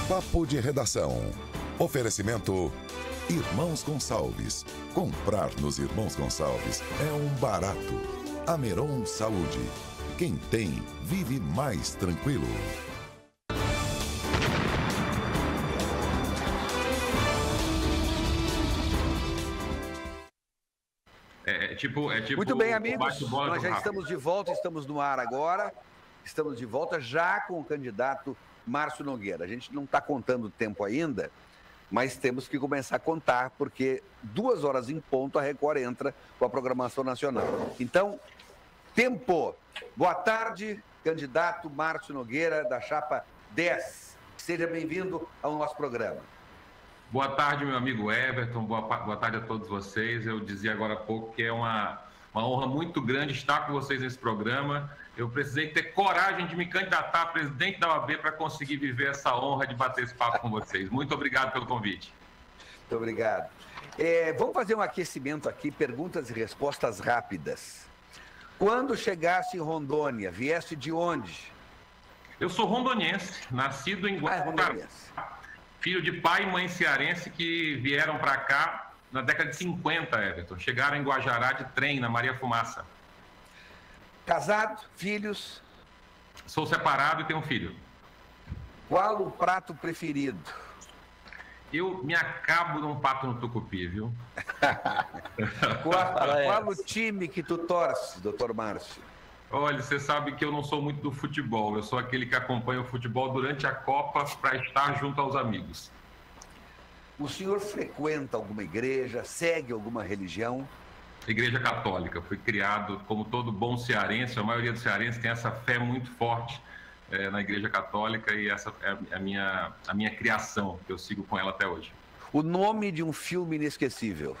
Papo de Redação. Oferecimento Irmãos Gonçalves. Comprar nos Irmãos Gonçalves é um barato. Ameron Saúde. Quem tem, vive mais tranquilo. Muito bem, amigos, nós já estamos de volta, estamos no ar agora, estamos de volta já com o candidato Márcio Nogueira. A gente não está contando o tempo ainda, mas temos que começar a contar, porque 2 horas em ponto a Record entra com a programação nacional. Então, tempo. Boa tarde, candidato Márcio Nogueira, da chapa 10. Seja bem-vindo ao nosso programa. Boa tarde, meu amigo Everton, boa tarde a todos vocês. Eu dizia agora há pouco que é uma honra muito grande estar com vocês nesse programa. Eu precisei ter coragem de me candidatar a presidente da OAB para conseguir viver essa honra de bater esse papo com vocês. Muito obrigado pelo convite. Muito obrigado. Vamos fazer um aquecimento aqui, perguntas e respostas rápidas. Quando chegasse em Rondônia, viesse de onde? Eu sou rondoniense, nascido em Guarujá. Filho de pai e mãe cearense que vieram para cá na década de 50, Everton. Chegaram em Guajará de trem, na Maria Fumaça. Casado, filhos? Sou separado e tenho um filho. Qual o prato preferido? Eu me acabo num pato no tucupi, viu? Qual o time que tu torce, doutor Márcio? Olha, você sabe que eu não sou muito do futebol. Eu sou aquele que acompanha o futebol durante a Copa para estar junto aos amigos. O senhor frequenta alguma igreja, segue alguma religião? Igreja Católica. Fui criado como todo bom cearense. A maioria dos cearenses tem essa fé muito forte na Igreja Católica e essa é a minha criação, que eu sigo com ela até hoje. O nome de um filme inesquecível?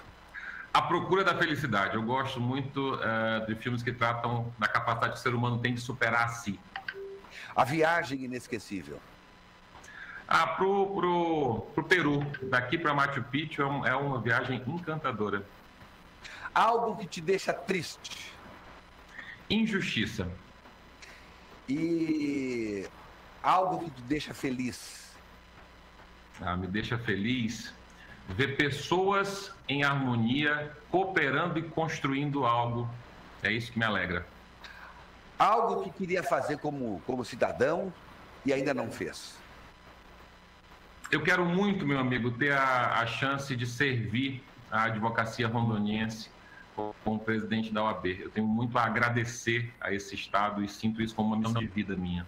A Procura da Felicidade. Eu gosto muito de filmes que tratam da capacidade que o ser humano tem de superar a si. A Viagem Inesquecível. Pro Peru. Daqui para Machu Picchu é uma viagem encantadora. Algo que te deixa triste? Injustiça. E algo que te deixa feliz? Me deixa feliz ver pessoas em harmonia, cooperando e construindo algo. É isso que me alegra. Algo que queria fazer como cidadão e ainda não fez? Eu quero muito, meu amigo, ter a chance de servir a advocacia rondoniense como presidente da OAB. Eu tenho muito a agradecer a esse Estado e sinto isso como uma missão de vida minha.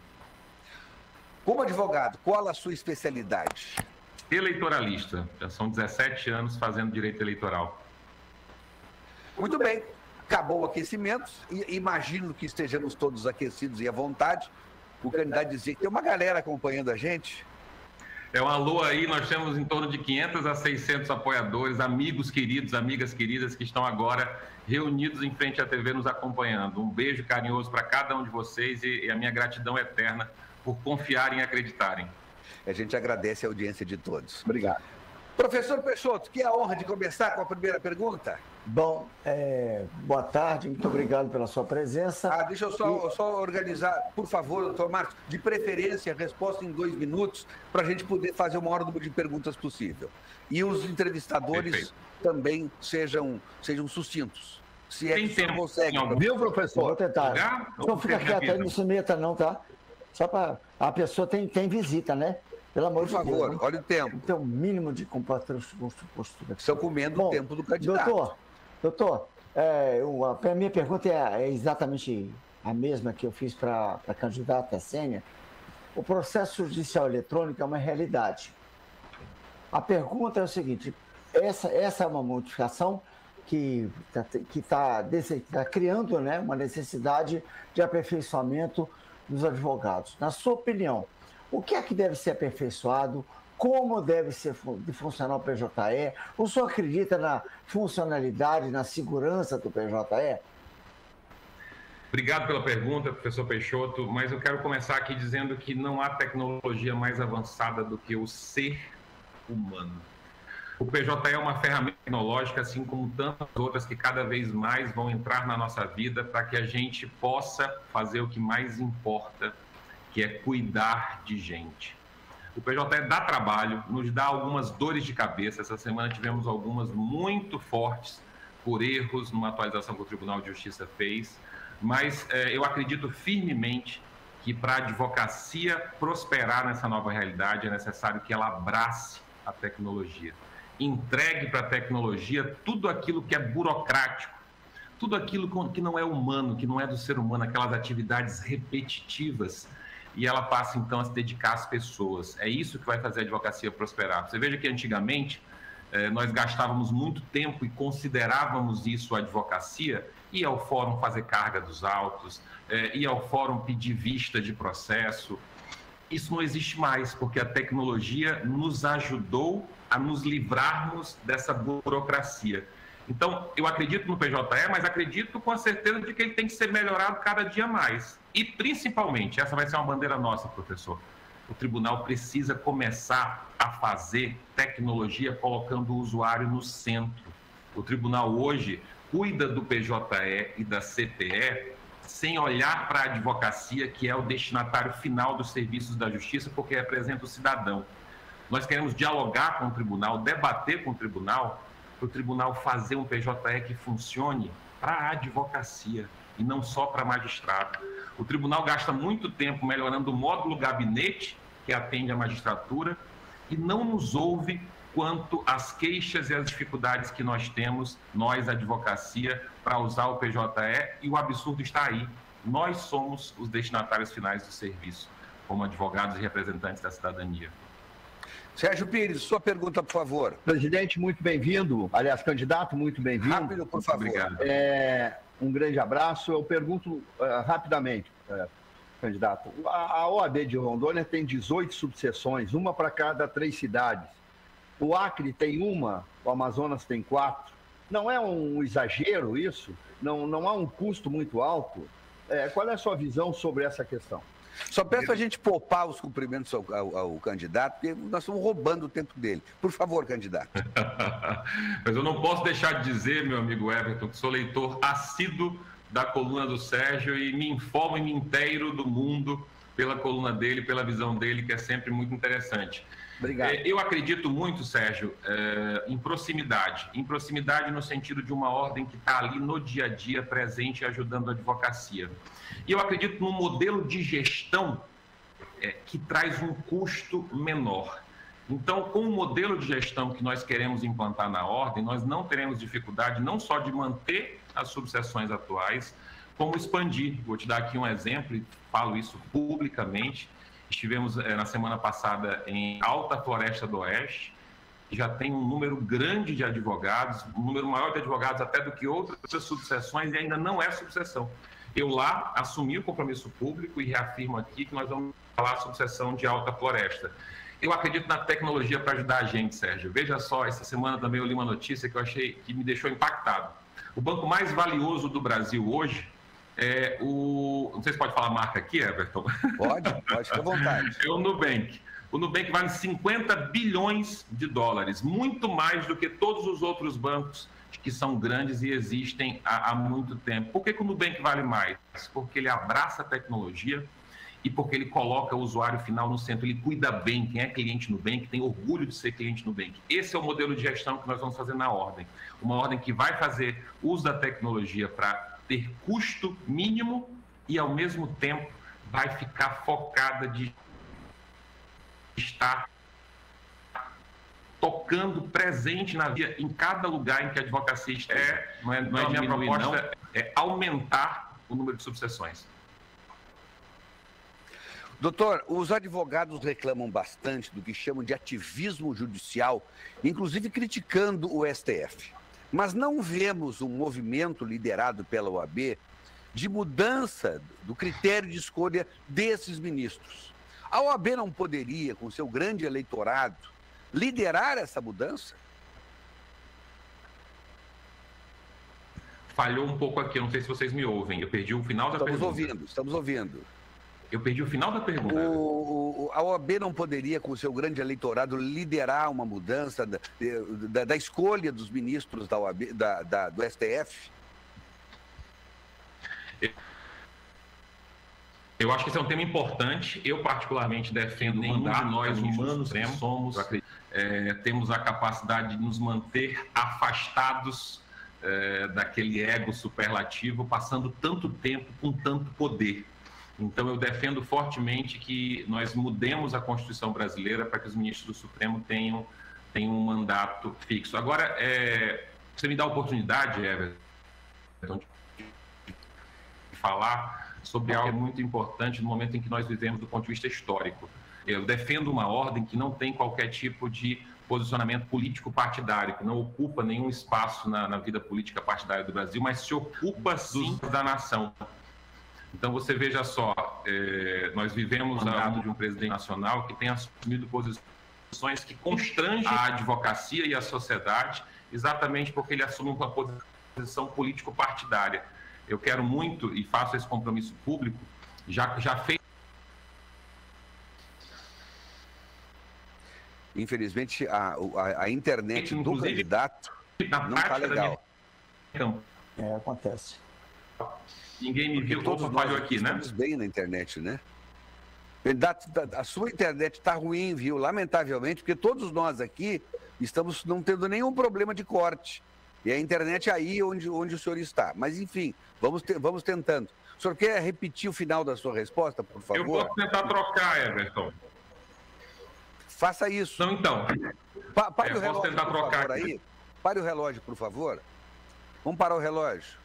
Como advogado, qual a sua especialidade? Eleitoralista. Já são 17 anos fazendo direito eleitoral. Muito bem. Acabou o aquecimento. Imagino que estejamos todos aquecidos e à vontade. O candidato dizia que tem uma galera acompanhando a gente. É um alô aí, nós temos em torno de 500 a 600 apoiadores, amigos queridos, amigas queridas que estão agora reunidos em frente à TV nos acompanhando. Um beijo carinhoso para cada um de vocês e a minha gratidão eterna por confiarem e acreditarem. A gente agradece a audiência de todos. Obrigado. Professor Peixoto, que é a honra de começar com a primeira pergunta. Bom, boa tarde, muito obrigado pela sua presença. Deixa eu só organizar, por favor, doutor Márcio, de preferência, resposta em 2 minutos, para a gente poder fazer o maior número de perguntas possível. E os entrevistadores também sejam sucintos. Se é que o senhor consegue. Viu, professor? Vou tentar. Não fica quieto aí, não se meta não, tá? Só para... A pessoa tem visita, né? Pelo amor de Deus. Por favor, olha o tempo. Tem um mínimo de postura. Estão comendo o tempo do candidato. Doutor, a minha pergunta é exatamente a mesma que eu fiz para a candidata Sênia. O processo judicial eletrônico é uma realidade. A pergunta é o seguinte, essa é uma modificação que está criando, né, uma necessidade de aperfeiçoamento dos advogados. Na sua opinião, o que é que deve ser aperfeiçoado? Como deve ser de funcionar o PJE? O senhor acredita na funcionalidade, na segurança do PJE? Obrigado pela pergunta, professor Peixoto, mas eu quero começar aqui dizendo que não há tecnologia mais avançada do que o ser humano. O PJE é uma ferramenta tecnológica, assim como tantas outras que cada vez mais vão entrar na nossa vida para que a gente possa fazer o que mais importa, que é cuidar de gente. O PJE dá trabalho, nos dá algumas dores de cabeça. Essa semana tivemos algumas muito fortes por erros numa atualização que o Tribunal de Justiça fez, mas eu acredito firmemente que para a advocacia prosperar nessa nova realidade é necessário que ela abrace a tecnologia, entregue para a tecnologia tudo aquilo que é burocrático, tudo aquilo que não é humano, que não é do ser humano, aquelas atividades repetitivas, e ela passa então a se dedicar às pessoas. É isso que vai fazer a advocacia prosperar. Você veja que antigamente nós gastávamos muito tempo e considerávamos isso a advocacia, ir ao fórum fazer carga dos autos, ir ao fórum pedir vista de processo. Isso não existe mais, porque a tecnologia nos ajudou a nos livrarmos dessa burocracia. Então, eu acredito no PJE, mas acredito com a certeza de que ele tem que ser melhorado cada dia mais. E, principalmente, essa vai ser uma bandeira nossa, professor, o tribunal precisa começar a fazer tecnologia colocando o usuário no centro. O tribunal hoje cuida do PJE e da CTE sem olhar para a advocacia, que é o destinatário final dos serviços da justiça, porque representa o cidadão. Nós queremos dialogar com o tribunal, debater com o tribunal, para o tribunal fazer um PJE que funcione para a advocacia e não só para magistrado. O tribunal gasta muito tempo melhorando o módulo gabinete, que atende a magistratura, e não nos ouve quanto às queixas e às dificuldades que nós temos, nós, advocacia, para usar o PJE, e o absurdo está aí. Nós somos os destinatários finais do serviço, como advogados e representantes da cidadania. Sérgio Pires, sua pergunta, por favor. Presidente, muito bem-vindo. Aliás, candidato, muito bem-vindo. Rápido, por favor. Obrigado. Um grande abraço. Eu pergunto rapidamente, candidato. A OAB de Rondônia tem 18 subseções, uma para cada 3 cidades. O Acre tem uma, o Amazonas tem 4. Não é um exagero isso? Não há um custo muito alto? Qual é a sua visão sobre essa questão? Só peço a gente poupar os cumprimentos ao candidato, porque nós estamos roubando o tempo dele. Por favor, candidato. Mas eu não posso deixar de dizer, meu amigo Everton, que sou leitor assíduo da coluna do Sérgio e me informo e me inteiro do mundo pela coluna dele, pela visão dele, que é sempre muito interessante. Obrigado. Eu acredito muito, Sérgio, em proximidade. Em proximidade no sentido de uma ordem que está ali no dia a dia, presente e ajudando a advocacia. E eu acredito num modelo de gestão que traz um custo menor. Então, com o modelo de gestão que nós queremos implantar na ordem, nós não teremos dificuldade não só de manter as subseções atuais, como expandir. Vou te dar aqui um exemplo e falo isso publicamente. Estivemos na semana passada em Alta Floresta do Oeste, que já tem um número grande de advogados, um número maior de advogados até do que outras subseções, e ainda não é subseção. Eu lá assumi o compromisso público e reafirmo aqui que nós vamos falar a subseção de Alta Floresta. Eu acredito na tecnologia para ajudar a gente, Sérgio. Veja só, essa semana também eu li uma notícia que eu achei que me deixou impactado. O banco mais valioso do Brasil hoje é o... Não sei se pode falar a marca aqui, Everton. Pode, ficar à vontade. É o Nubank. O Nubank vale 50 bilhões de dólares, muito mais do que todos os outros bancos que são grandes e existem há muito tempo. Por que o Nubank vale mais? Porque ele abraça a tecnologia e porque ele coloca o usuário final no centro. Ele cuida bem. Quem é cliente Nubank tem orgulho de ser cliente Nubank. Esse é o modelo de gestão que nós vamos fazer na ordem. Uma ordem que vai fazer uso da tecnologia para ter custo mínimo e, ao mesmo tempo, vai ficar focada de estar tocando presente na vida em cada lugar em que a advocacia está. Não é minha proposta, é aumentar o número de subseções. Doutor, os advogados reclamam bastante do que chamam de ativismo judicial, inclusive criticando o STF. Mas não vemos um movimento liderado pela OAB de mudança do critério de escolha desses ministros. A OAB não poderia, com seu grande eleitorado, liderar essa mudança? Falhou um pouco aqui, eu não sei se vocês me ouvem. Eu perdi o final da pergunta. Estamos ouvindo. Eu perdi o final da pergunta. A OAB não poderia, com o seu grande eleitorado, liderar uma mudança da escolha dos ministros da OAB, do STF? Eu acho que esse é um tema importante. Eu, particularmente, defendo nenhum de nós humanos que somos, temos a capacidade de nos manter afastados daquele ego superlativo, passando tanto tempo com tanto poder. Então, eu defendo fortemente que nós mudemos a Constituição brasileira para que os ministros do Supremo tenham um mandato fixo. Agora, você me dá a oportunidade, Everton, de falar sobre algo muito importante no momento em que nós vivemos do ponto de vista histórico. Eu defendo uma ordem que não tem qualquer tipo de posicionamento político partidário, que não ocupa nenhum espaço na vida política partidária do Brasil, mas se ocupa, sim, da nação. Então, você veja só, nós vivemos ao lado de um presidente nacional que tem assumido posições que constrangem a advocacia e a sociedade, exatamente porque ele assume uma posição político-partidária. Eu quero muito, e faço esse compromisso público, já fez... Infelizmente, a internet do candidato não está legal. Acontece. Ninguém me viu, todos falhou aqui, né? Estamos bem na internet, né? A sua internet está ruim, viu? Lamentavelmente, porque todos nós aqui estamos não tendo nenhum problema de corte. E a internet é aí onde o senhor está. Mas, enfim, vamos tentando. O senhor quer repetir o final da sua resposta, por favor? Eu posso tentar trocar, Everton. Faça isso. Não, então. Pare o relógio, tentar trocar favor, aí. Pare o relógio, por favor. Vamos parar o relógio.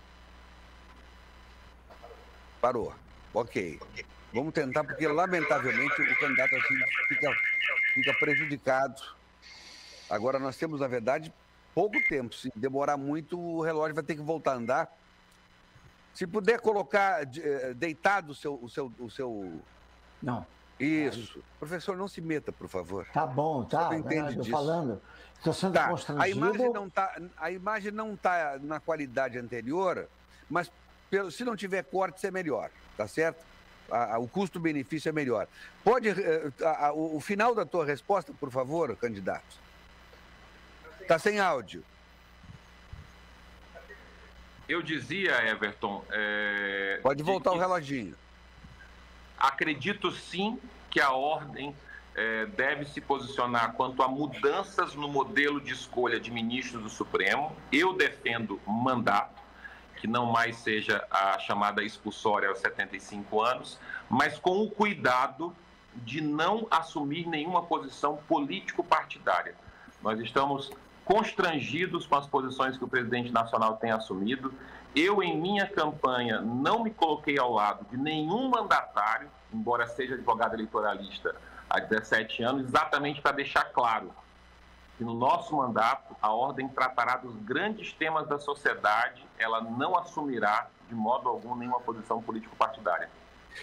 Parou. Ok. Vamos tentar, porque, lamentavelmente, o candidato assim fica prejudicado. Agora, nós temos, na verdade, pouco tempo. Se demorar muito, o relógio vai ter que voltar a andar. Se puder colocar deitado o seu... Não. Isso. Professor, não se meta, por favor. Tá bom, tá. Você entende disso? Falando. Estou sendo constrangido. A imagem não está na qualidade anterior, mas se não tiver corte, é melhor, tá certo? O custo-benefício é melhor. Pode... o final da tua resposta, por favor, candidato. Está sem áudio. Eu dizia, Everton... Pode voltar o reloginho. Acredito, sim, que a ordem deve se posicionar quanto a mudanças no modelo de escolha de ministros do Supremo. Eu defendo mandato, que não mais seja a chamada expulsória aos 75 anos, mas com o cuidado de não assumir nenhuma posição político-partidária. Nós estamos constrangidos com as posições que o presidente nacional tem assumido. Eu, em minha campanha, não me coloquei ao lado de nenhum mandatário, embora seja advogado eleitoralista há 17 anos, exatamente para deixar claro que no nosso mandato a ordem tratará dos grandes temas da sociedade, ela não assumirá de modo algum nenhuma posição político-partidária.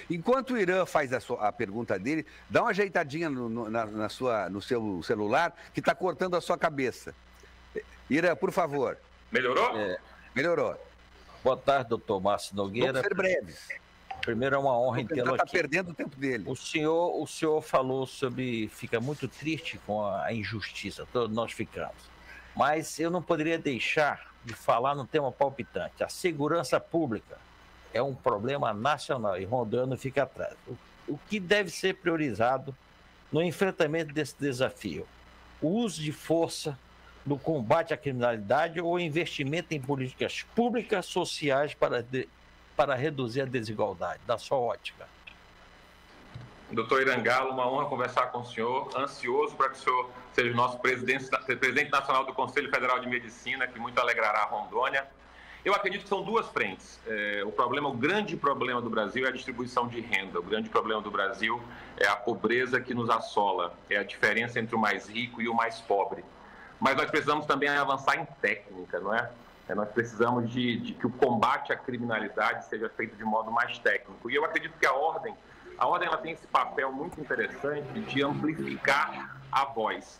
Enquanto o Irã faz a pergunta dele, dá uma ajeitadinha no seu celular que está cortando a sua cabeça. Irã, por favor. Melhorou? Melhorou. Boa tarde, doutor Márcio Nogueira. Vamos ser breves. Primeiro, é uma honra tê-lo aqui. Está perdendo o tempo dele. O senhor falou sobre... Fica muito triste com a injustiça, todos nós ficamos. Mas eu não poderia deixar de falar num tema palpitante. A segurança pública é um problema nacional e Rondônia fica atrás. O que deve ser priorizado no enfrentamento desse desafio? O uso de força no combate à criminalidade ou investimento em políticas públicas sociais para reduzir a desigualdade, da sua ótica? Doutor Irangalo, uma honra conversar com o senhor, ansioso para que o senhor seja o nosso presidente nacional do Conselho Federal de Medicina, que muito alegrará a Rondônia. Eu acredito que são duas frentes. O grande problema do Brasil é a distribuição de renda. O grande problema do Brasil é a pobreza que nos assola, é a diferença entre o mais rico e o mais pobre. Mas nós precisamos também avançar em técnica, não é? Nós precisamos de que o combate à criminalidade seja feito de modo mais técnico. E eu acredito que a ordem ela tem esse papel muito interessante de amplificar a voz.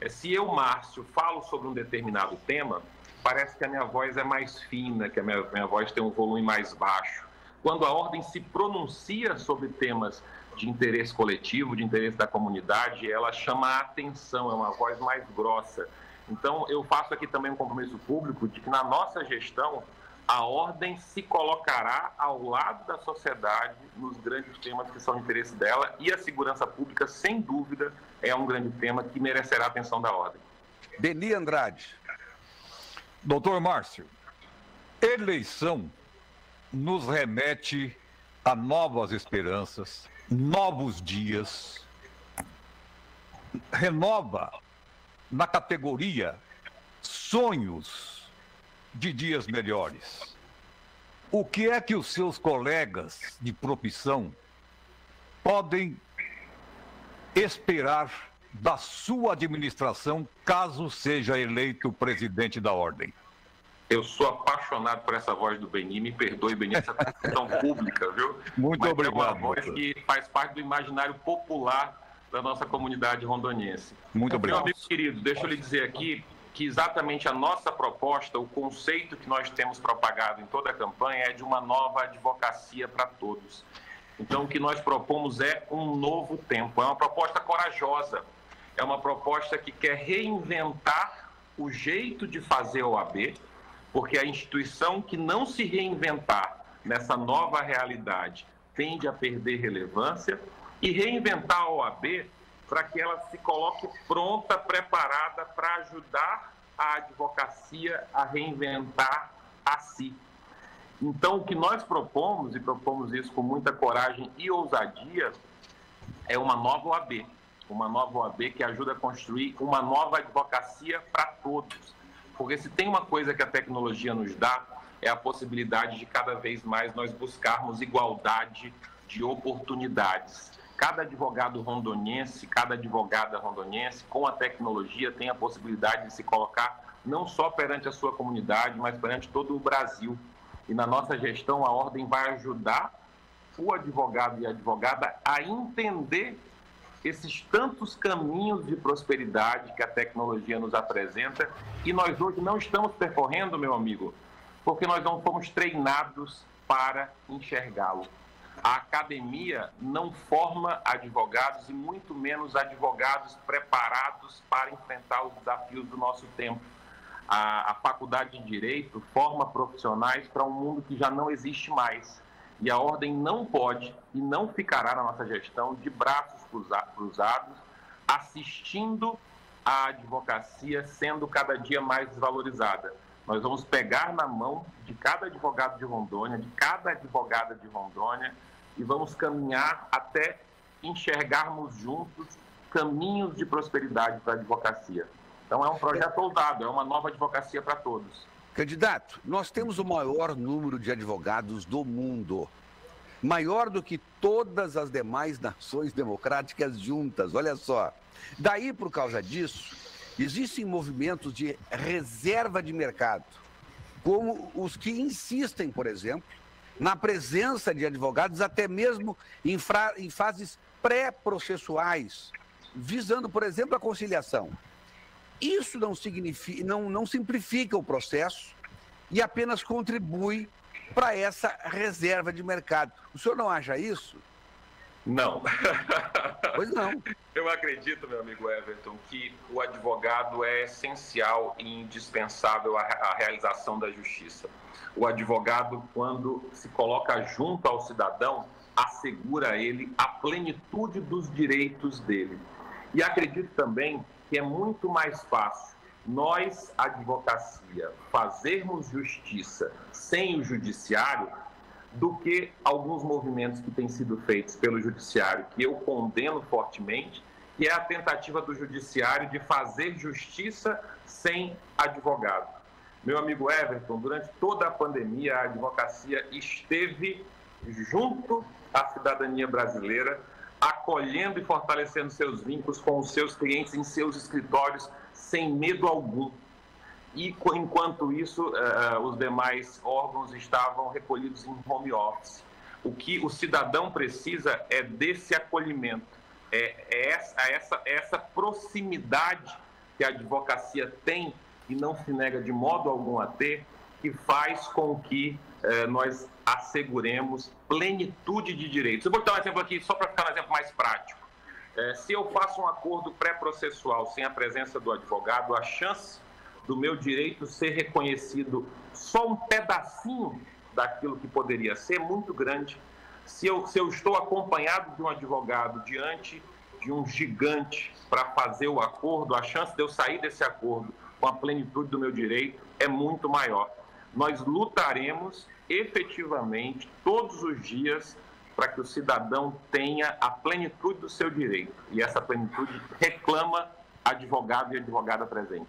Se eu, Márcio, falo sobre um determinado tema, parece que a minha voz é mais fina, que a minha voz tem um volume mais baixo. Quando a ordem se pronuncia sobre temas de interesse coletivo, de interesse da comunidade, ela chama a atenção, é uma voz mais grossa. Então, eu faço aqui também um compromisso público de que na nossa gestão a ordem se colocará ao lado da sociedade nos grandes temas que são de interesse dela, e a segurança pública, sem dúvida, é um grande tema que merecerá a atenção da ordem. Beni Andrade. Doutor Márcio, eleição nos remete a novas esperanças, novos dias, renova na categoria sonhos de dias melhores. O que é que os seus colegas de profissão podem esperar da sua administração caso seja eleito presidente da ordem? Eu sou apaixonado por essa voz do Beni, me perdoe, Beni, essa questão pública, viu? Muito Mas obrigado. É uma voz que faz parte do imaginário popular da nossa comunidade rondoniense. Muito obrigado. Meu amigo querido, deixa eu lhe dizer aqui que exatamente a nossa proposta, o conceito que nós temos propagado em toda a campanha é de uma nova advocacia para todos. Então, o que nós propomos é um novo tempo, é uma proposta corajosa, é uma proposta que quer reinventar o jeito de fazer a OAB, porque a instituição que não se reinventar nessa nova realidade tende a perder relevância, e reinventar a OAB para que ela se coloque pronta, preparada para ajudar a advocacia a reinventar a si. Então, o que nós propomos, e propomos isso com muita coragem e ousadia, é uma nova OAB. Uma nova OAB que ajuda a construir uma nova advocacia para todos. Porque se tem uma coisa que a tecnologia nos dá, é a possibilidade de cada vez mais nós buscarmos igualdade de oportunidades. Cada advogado rondoniense, cada advogada rondoniense, com a tecnologia, tem a possibilidade de se colocar não só perante a sua comunidade, mas perante todo o Brasil. E na nossa gestão, a ordem vai ajudar o advogado e a advogada a entender esses tantos caminhos de prosperidade que a tecnologia nos apresenta, e nós hoje não estamos percorrendo, meu amigo, porque nós não fomos treinados para enxergá-lo. A academia não forma advogados, e muito menos advogados preparados para enfrentar os desafios do nosso tempo. A Faculdade de Direito forma profissionais para um mundo que já não existe mais. E a ordem não pode e não ficará na nossa gestão de braços cruzados, assistindo a advocacia sendo cada dia mais desvalorizada. Nós vamos pegar na mão de cada advogado de Rondônia, de cada advogada de Rondônia, e vamos caminhar até enxergarmos juntos caminhos de prosperidade para a advocacia. Então é um projeto ousado, é uma nova advocacia para todos. Candidato, nós temos o maior número de advogados do mundo, maior do que todas as demais nações democráticas juntas, olha só. Daí, por causa disso, existem movimentos de reserva de mercado, como os que insistem, por exemplo, na presença de advogados até mesmo em fases pré-processuais, visando, por exemplo, a conciliação. Isso não significa, não simplifica o processo e apenas contribui para essa reserva de mercado. O senhor não acha isso? Não. Pois não. Eu acredito, meu amigo Everton, que o advogado é essencial e indispensável à realização da justiça. O advogado, quando se coloca junto ao cidadão, assegura a ele a plenitude dos direitos dele. E acredito também que é muito mais fácil nós, advocacia, fazermos justiça sem o judiciário do que alguns movimentos que têm sido feitos pelo judiciário, que eu condeno fortemente, que é a tentativa do judiciário de fazer justiça sem advogado. Meu amigo Everton, durante toda a pandemia, a advocacia esteve junto à cidadania brasileira, acolhendo e fortalecendo seus vínculos com os seus clientes em seus escritórios, sem medo algum. E, enquanto isso, os demais órgãos estavam recolhidos em home office. O que o cidadão precisa é desse acolhimento, essa proximidade que a advocacia tem e não se nega de modo algum a ter, que faz com que nós asseguremos plenitude de direitos. Eu vou dar um exemplo aqui, só para ficar um exemplo mais prático. Se eu faço um acordo pré-processual sem a presença do advogado, a chance do meu direito ser reconhecido só um pedacinho daquilo que poderia ser, é muito grande. Se eu estou acompanhado de um advogado diante de um gigante para fazer o acordo, a chance de eu sair desse acordo com a plenitude do meu direito é muito maior. Nós lutaremos efetivamente todos os dias para que o cidadão tenha a plenitude do seu direito. E essa plenitude reclama advogado e advogada presente.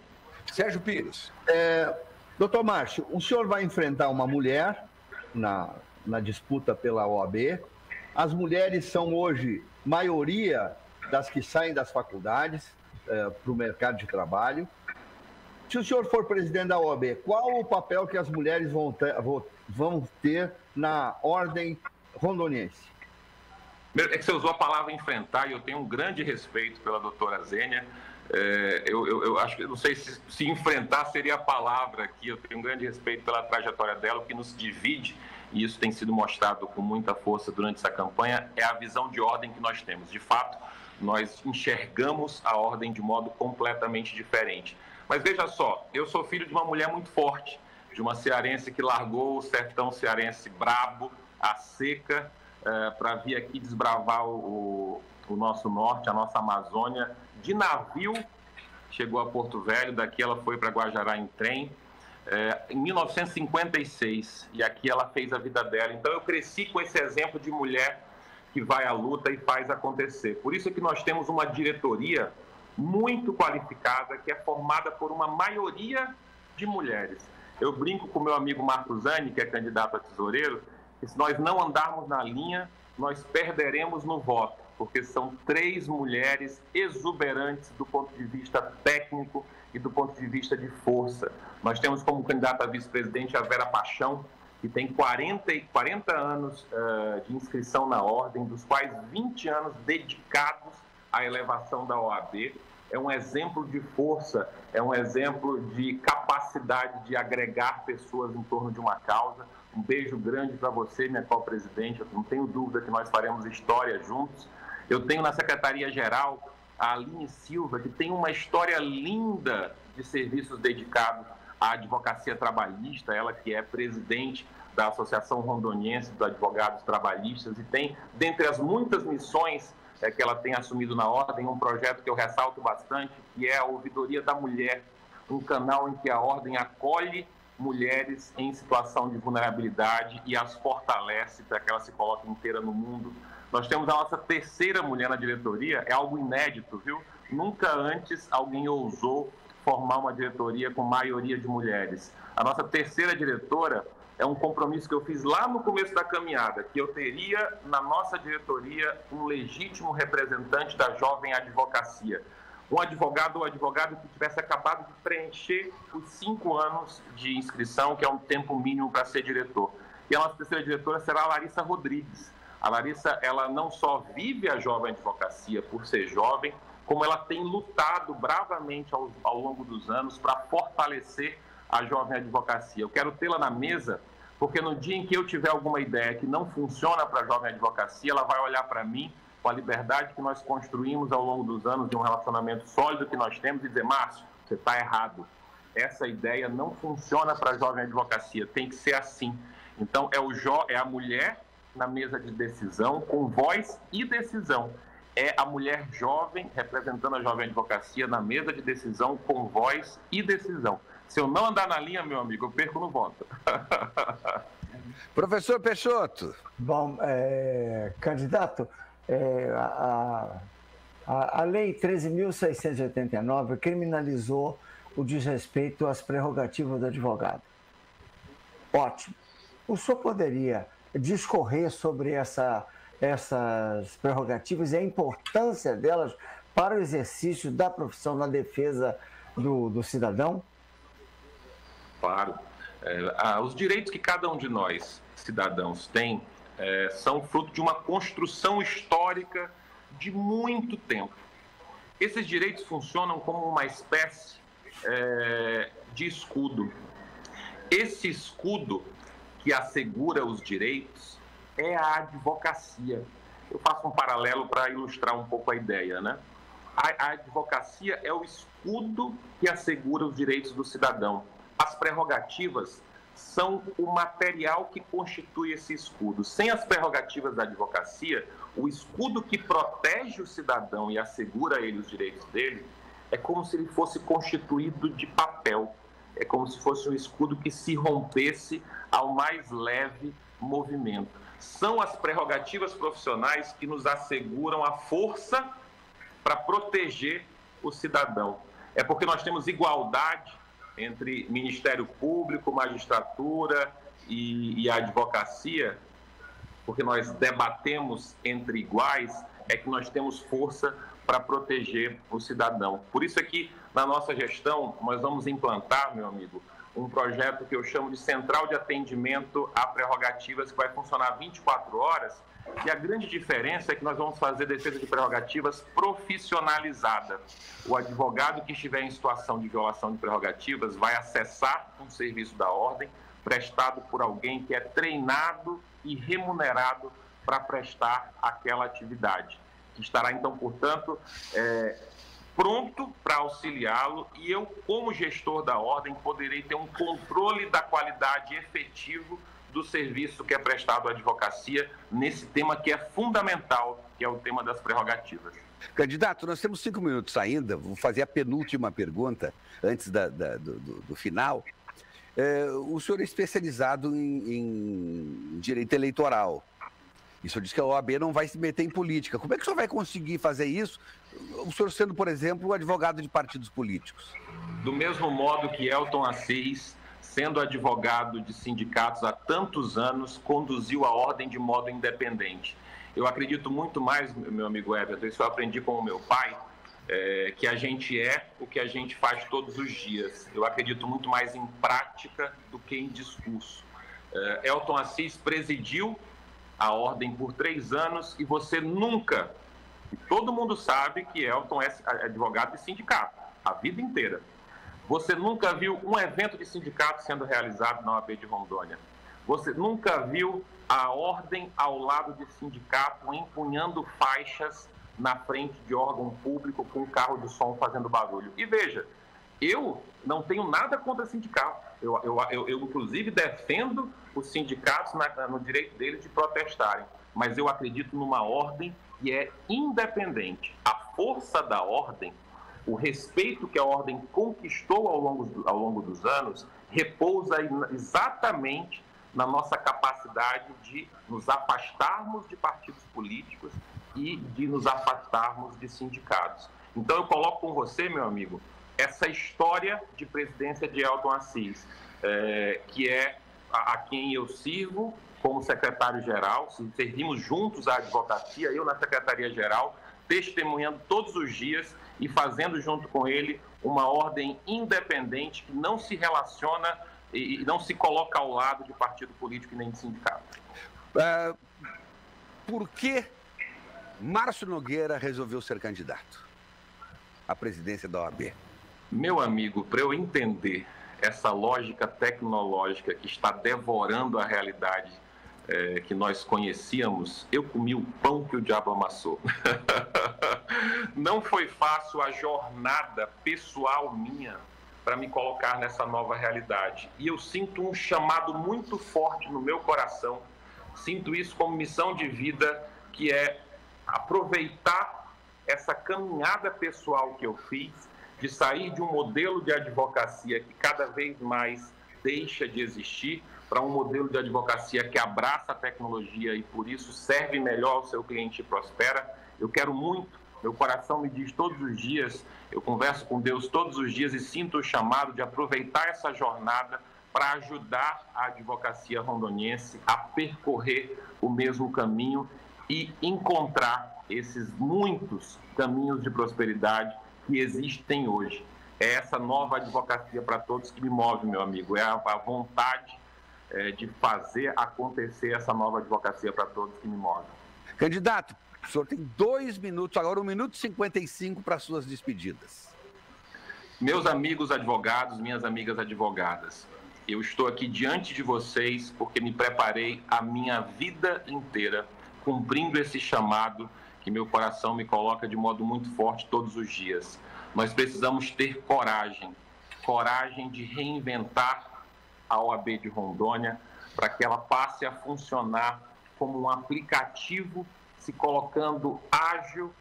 Sérgio Pires. Doutor Márcio, o senhor vai enfrentar uma mulher na disputa pela OAB. As mulheres são hoje maioria das que saem das faculdades para o mercado de trabalho. Se o senhor for presidente da OAB, qual o papel que as mulheres vão ter na ordem rondoniense? É que você usou a palavra enfrentar e eu tenho um grande respeito pela doutora Zênia. Eu acho que não sei se enfrentar seria a palavra aqui. Eu tenho um grande respeito pela trajetória dela. O que nos divide, e isso tem sido mostrado com muita força durante essa campanha, é a visão de ordem que nós temos. De fato, nós enxergamos a ordem de modo completamente diferente. Mas veja só, eu sou filho de uma mulher muito forte, de uma cearense que largou o sertão cearense brabo, a seca, para vir aqui desbravar o nosso norte, a nossa Amazônia, de navio, chegou a Porto Velho, daqui ela foi para Guajará em trem, em 1956, e aqui ela fez a vida dela. Então eu cresci com esse exemplo de mulher que vai à luta e faz acontecer. Por isso é que nós temos uma diretoria muito qualificada, que é formada por uma maioria de mulheres. Eu brinco com o meu amigo Marco Zani, que é candidato a tesoureiro, que se nós não andarmos na linha, nós perderemos no voto, porque são 3 mulheres exuberantes do ponto de vista técnico e do ponto de vista de força. Nós temos como candidata a vice-presidente a Vera Paixão, que tem 40 anos de inscrição na ordem, dos quais 20 anos dedicados à elevação da OAB. É um exemplo de força, é um exemplo de capacidade de agregar pessoas em torno de uma causa. Um beijo grande para você, minha co-presidente. Eu não tenho dúvida que nós faremos história juntos. Eu tenho na Secretaria-Geral a Aline Silva, que tem uma história linda de serviços dedicados à advocacia trabalhista, ela que é presidente da Associação Rondoniense dos Advogados Trabalhistas e tem, dentre as muitas missões que ela tem assumido na ordem, um projeto que eu ressalto bastante, que é a Ouvidoria da Mulher, um canal em que a ordem acolhe mulheres em situação de vulnerabilidade e as fortalece para que ela se coloque inteira no mundo. Nós temos a nossa 3ª mulher na diretoria, é algo inédito, viu? Nunca antes alguém ousou formar uma diretoria com maioria de mulheres. A nossa 3ª diretora é um compromisso que eu fiz lá no começo da caminhada, que eu teria na nossa diretoria um legítimo representante da jovem advocacia. Um advogado ou advogada que tivesse acabado de preencher os 5 anos de inscrição, que é um tempo mínimo para ser diretor. E a nossa 3ª diretora será a Larissa Rodrigues. A Larissa, ela não só vive a jovem advocacia por ser jovem, como ela tem lutado bravamente ao longo dos anos para fortalecer a jovem advocacia. Eu quero tê-la na mesa, porque no dia em que eu tiver alguma ideia que não funciona para a jovem advocacia, ela vai olhar para mim com a liberdade que nós construímos ao longo dos anos de um relacionamento sólido que nós temos e dizer: Márcio, você está errado. Essa ideia não funciona para a jovem advocacia, tem que ser assim. Então, é a mulher na mesa de decisão, com voz e decisão. É a mulher jovem representando a jovem advocacia na mesa de decisão, com voz e decisão. Se eu não andar na linha, meu amigo, eu perco no voto. Professor Peixoto. Bom, candidato, a Lei 13.689 criminalizou o desrespeito às prerrogativas do advogado. Ótimo. O senhor poderia discorrer sobre essas prerrogativas e a importância delas para o exercício da profissão na defesa do cidadão? Claro. Os direitos que cada um de nós, cidadãos, tem, são fruto de uma construção histórica de muito tempo. Esses direitos funcionam como uma espécie de escudo. Esse escudo que assegura os direitos é a advocacia. Eu faço um paralelo para ilustrar um pouco a ideia, né? A advocacia é o escudo que assegura os direitos do cidadão. As prerrogativas são o material que constitui esse escudo. Sem as prerrogativas da advocacia, o escudo que protege o cidadão e assegura a ele os direitos dele é como se ele fosse constituído de papel. É como se fosse um escudo que se rompesse ao mais leve movimento. São as prerrogativas profissionais que nos asseguram a força para proteger o cidadão. É porque nós temos igualdade entre Ministério Público, magistratura e a advocacia, porque nós debatemos entre iguais, é que nós temos força para proteger o cidadão. Por isso é que, na nossa gestão, nós vamos implantar, meu amigo, um projeto que eu chamo de Central de Atendimento a Prerrogativas, que vai funcionar 24 horas, e a grande diferença é que nós vamos fazer defesa de prerrogativas profissionalizada. O advogado que estiver em situação de violação de prerrogativas vai acessar um serviço da ordem prestado por alguém que é treinado e remunerado para prestar aquela atividade. Que estará, então, portanto, pronto para auxiliá-lo, e eu, como gestor da ordem, poderei ter um controle da qualidade efetivo do serviço que é prestado à advocacia nesse tema que é fundamental, que é o tema das prerrogativas. Candidato, nós temos 5 minutos ainda, vou fazer a penúltima pergunta antes do final. O senhor é especializado em direito eleitoral. E o senhor disse que a OAB não vai se meter em política. Como é que o senhor vai conseguir fazer isso, o senhor sendo, por exemplo, advogado de partidos políticos? Do mesmo modo que Elton Assis, sendo advogado de sindicatos há tantos anos, conduziu a ordem de modo independente. Eu acredito muito mais, meu amigo Everton, isso eu aprendi com o meu pai, que a gente é o que a gente faz todos os dias. Eu acredito muito mais em prática do que em discurso. Elton Assis presidiu a ordem por 3 anos e você nunca, e todo mundo sabe que Elton é advogado de sindicato, a vida inteira. Você nunca viu um evento de sindicato sendo realizado na OAB de Rondônia. Você nunca viu a ordem ao lado de sindicato empunhando faixas na frente de órgão público com um carro de som fazendo barulho. E veja, eu não tenho nada contra sindicato. Eu inclusive, defendo os sindicatos no direito deles de protestarem. Mas eu acredito numa ordem que é independente. A força da ordem, o respeito que a ordem conquistou ao longo dos anos, repousa exatamente na nossa capacidade de nos afastarmos de partidos políticos e de nos afastarmos de sindicatos. Então, eu coloco com você, meu amigo, essa história de presidência de Elton Assis, que é a quem eu sirvo como secretário-geral, servimos juntos à advocacia, eu na secretaria-geral, testemunhando todos os dias e fazendo junto com ele uma ordem independente que não se relaciona e não se coloca ao lado de partido político e nem de sindicato. Por que Márcio Nogueira resolveu ser candidato à presidência da OAB? Meu amigo, para eu entender essa lógica tecnológica que está devorando a realidade que nós conhecíamos, eu comi o pão que o diabo amassou. Não foi fácil a jornada pessoal minha para me colocar nessa nova realidade. E eu sinto um chamado muito forte no meu coração, sinto isso como missão de vida, que é aproveitar essa caminhada pessoal que eu fiz, de sair de um modelo de advocacia que cada vez mais deixa de existir, para um modelo de advocacia que abraça a tecnologia e, por isso, serve melhor ao seu cliente e prospera. Eu quero muito, meu coração me diz todos os dias, eu converso com Deus todos os dias e sinto o chamado de aproveitar essa jornada para ajudar a advocacia rondoniense a percorrer o mesmo caminho e encontrar esses muitos caminhos de prosperidade que existem hoje. É essa nova advocacia para todos que me move, meu amigo, é a vontade de fazer acontecer essa nova advocacia para todos que me movem. Candidato, o senhor tem 2 minutos, agora 1 minuto e 55 para suas despedidas. Meus amigos advogados, minhas amigas advogadas, eu estou aqui diante de vocês porque me preparei a minha vida inteira cumprindo esse chamado que meu coração me coloca de modo muito forte todos os dias. Nós precisamos ter coragem de reinventar a OAB de Rondônia para que ela passe a funcionar como um aplicativo, se colocando ágil,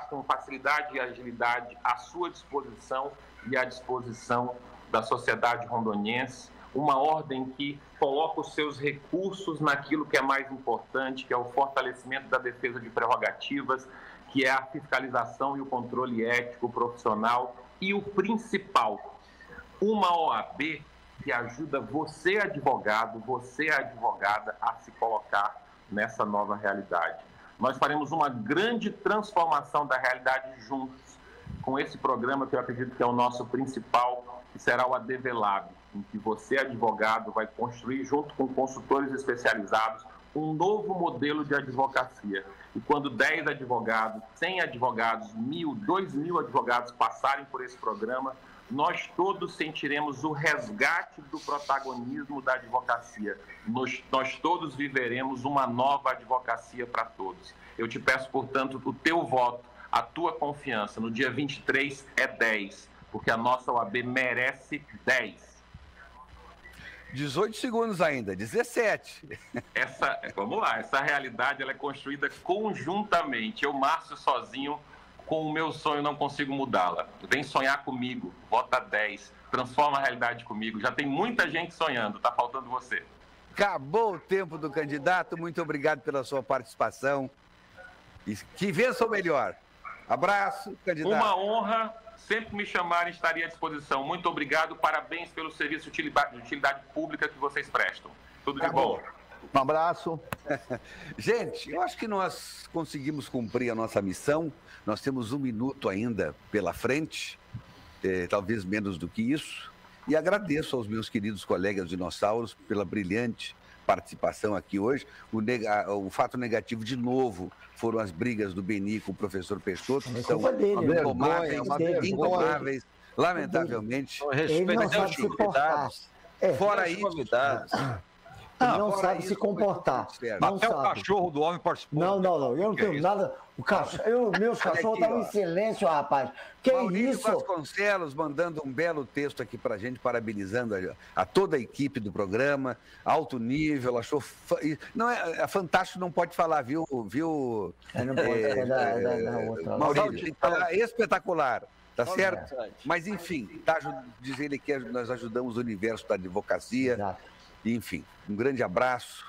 com facilidade e agilidade à sua disposição e à disposição da sociedade rondoniense, uma ordem que coloca os seus recursos naquilo que é mais importante, que é o fortalecimento da defesa de prerrogativas, que é a fiscalização e o controle ético profissional e o principal, uma OAB que ajuda você, advogado, você, advogada, a se colocar nessa nova realidade. Nós faremos uma grande transformação da realidade juntos, com esse programa que eu acredito que é o nosso principal, que será o ADV Lab, em que você, advogado, vai construir, junto com consultores especializados, um novo modelo de advocacia. E quando 10 advogados, 100 advogados, 1.000, 2.000 advogados passarem por esse programa, nós todos sentiremos o resgate do protagonismo da advocacia. Nós todos viveremos uma nova advocacia para todos. Eu te peço, portanto, o teu voto, a tua confiança. No dia 23 é 10, porque a nossa OAB merece 10. 18 segundos ainda, 17. Vamos lá, essa realidade ela é construída conjuntamente. Eu, Márcio, sozinho, com o meu sonho, não consigo mudá-la. Vem sonhar comigo, vota 10, transforma a realidade comigo. Já tem muita gente sonhando, tá faltando você. Acabou o tempo do candidato, muito obrigado pela sua participação. E que vença o melhor. Abraço, candidato. Uma honra. Sempre me chamarem, estaria à disposição. Muito obrigado, parabéns pelo serviço de utilidade pública que vocês prestam. Tudo de bom. Um abraço. Gente, eu acho que nós conseguimos cumprir a nossa missão. Nós temos 1 minuto ainda pela frente, talvez menos do que isso. E agradeço aos meus queridos colegas dinossauros pela brilhante participação aqui hoje. O fato negativo, de novo, foram as brigas do Beni com o professor Peixoto, que são indomáveis, lamentavelmente. Ele não sabe se comportar. Fora isso... Ele não sabe se comportar. Até o cachorro do homem participou. Não. Eu não tenho nada. Meus cachorros estão em silêncio, rapaz. Que Maurílio isso? Vasconcelos mandando um belo texto aqui pra gente, parabenizando a toda a equipe do programa, alto nível, achou... Não, é fantástico, não pode falar, viu? Não pode da outra. Maurílio, espetacular. Tá certo? Mas, enfim, diz ele que nós ajudamos o universo da advocacia. Exato. Enfim, um grande abraço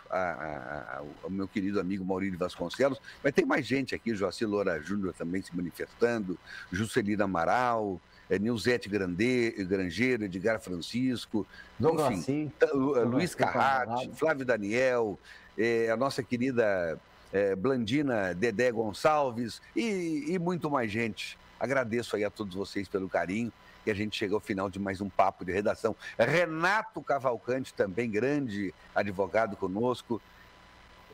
ao meu querido amigo Maurílio Vasconcelos. Mas tem mais gente aqui, Joacir Loura Júnior também se manifestando, Juscelina Amaral, Nilzete Grangeiro, Edgar Francisco, enfim, Luiz Carrati, Flávio Daniel, a nossa querida Blandina Dedé Gonçalves e muito mais gente. Agradeço aí a todos vocês pelo carinho. E a gente chega ao final de mais um papo de redação. Renato Cavalcante, também grande advogado conosco.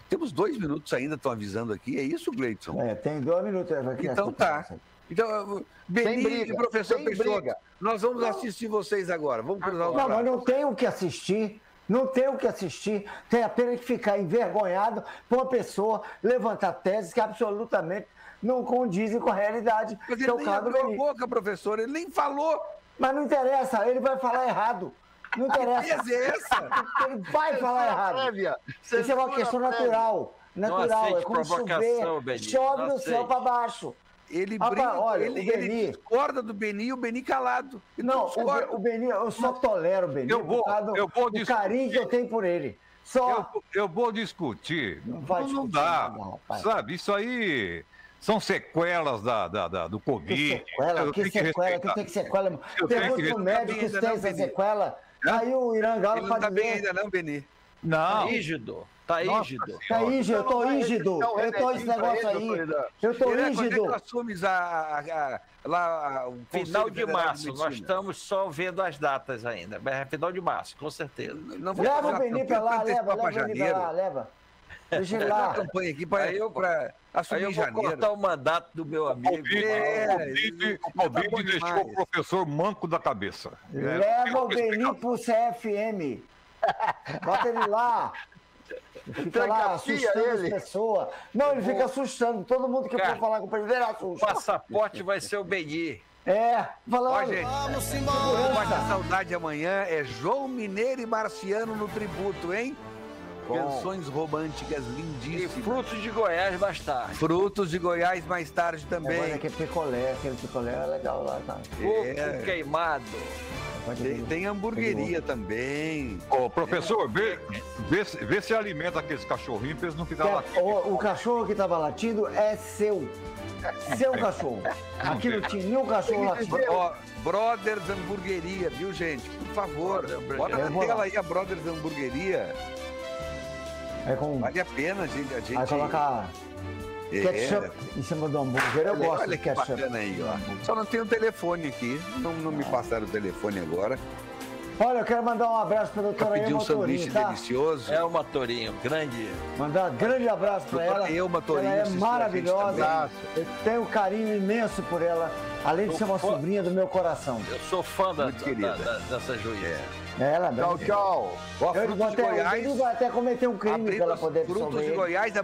Temos 2 minutos ainda, estão avisando aqui. É isso, Gleidson? Tem 2 minutos. Então tá. Então, Beni e professor Peixoto, nós vamos assistir vocês agora. Vamos cruzar os braços. Mas não tem o que assistir. Não tem o que assistir. Tem apenas que ficar envergonhado por uma pessoa levantar teses que absolutamente não condizem com a realidade. Mas ele nem abriu a boca, professor, ele nem falou. Mas não interessa, ele vai falar errado. Não interessa. Ele vai falar errado. Isso é uma questão natural. É como chover. Chove do céu para baixo. Ele brinca, olha, ele discorda do Beni e o Beni calado. Não, o Beni, eu só tolero o Beni por do carinho que eu tenho por ele. Só. Eu vou discutir. Não dá, sabe? Isso aí... São sequelas do Covid. Que sequela? Pergunta pro médico se tem essa sequela. Aí o Irangalo pode dizer... Não tá bem ainda não, Beni. Não. Tá rígido. Eu tô rígido. Eu tô esse negócio aí. Eu tô rígido. Quando é que assumes o final de março. Nós estamos só vendo as datas ainda. Mas é final de março, com certeza. Leva o Beni pra lá, leva. Deixa ele lá. A campanha aqui para assumir em janeiro. Eu vou cortar o mandato do meu amigo. O Covid deixou o professor manco da cabeça. Leva o Beni pro CFM. Bota ele lá. Fica lá assustando as pessoas. Não, ele fica assustando. Todo mundo que for falar com o presidente, ele assusta. O passaporte vai ser o Beni. Falando. Ó, gente, vamos embora. Guarda saudade amanhã é João Mineiro e Marciano no tributo, hein? Canções românticas lindíssimas. E Frutos de Goiás mais tarde. Frutos de Goiás mais tarde também. Agora aquele picolé é legal lá, tá? Coco queimado. Tem hamburgueria também. Ô, professor, vê se alimenta aqueles cachorrinhos pra eles não ficarem latindo. O cachorro que tava latindo é seu. Seu cachorro. Aqui não tinha nenhum cachorro latindo. Ó, Brothers Hamburgueria, viu, gente? Por favor, bota na tela aí a Brothers Hamburgueria. Vale a pena, gente. Aí colocar ketchup em cima do hambúrguer. Eu gosto de ketchup. Aí, ó. Só não tem o telefone aqui. Não me passaram o telefone agora. Olha, eu quero mandar um abraço para a doutora Elma Torinho, um sanduíche delicioso. Elma Torinho, grande. Mandar um grande abraço para ela. Elma Torinho, ela é maravilhosa. Eu tenho um carinho imenso por ela, além de ser uma sobrinha do meu coração. Eu sou fã dessa juíza. Ela, tchau. Ó, Frutos de Goiás. Ele vai até cometer um crime para ela poder Frutos de Goiás